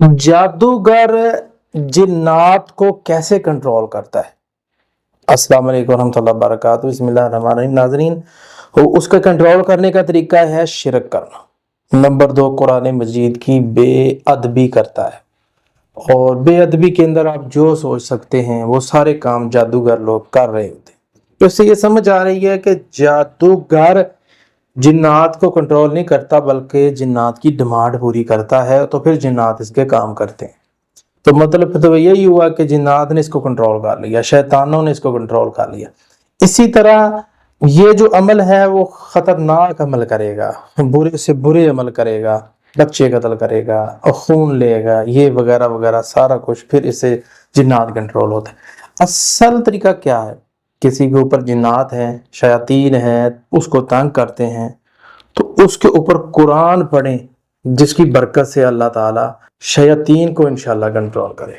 जादूगर जिन्नात को कैसे कंट्रोल करता है। अस्सलाम वालेकुम रहमतुल्लाहि व बरकातहू। बिस्मिल्लाहिर्रहमानिर्रहीम। नाज़रीन, उसका कंट्रोल करने का तरीका है शिरक करना। नंबर 2, कुरान मजीद की बेअदबी करता है, और बेअदबी के अंदर आप जो सोच सकते हैं वो सारे काम जादूगर लोग कर रहे होते हैं। तो इससे ये समझ आ रही है कि जादूगर जिन्नात को कंट्रोल नहीं करता बल्कि जिन्नात की डिमांड पूरी करता है, तो फिर जिन्नात इसके काम करते हैं। तो मतलब तो यही हुआ कि जिन्नात ने इसको कंट्रोल कर लिया, शैतानों ने इसको कंट्रोल कर लिया। इसी तरह ये जो अमल है वो खतरनाक अमल करेगा, बुरे से बुरे अमल करेगा, बच्चे कत्ल करेगा और खून लेगा, ये वगैरह वगैरह सारा कुछ, फिर इससे जिन्नात कंट्रोल होता है। असल तरीका क्या है? किसी के ऊपर जिन्नात है, शयातीन है, उसको तंग करते हैं, तो उसके ऊपर कुरान पढ़ें, जिसकी बरकत से अल्लाह ताला शयातीन को इंशाल्लाह कंट्रोल करे।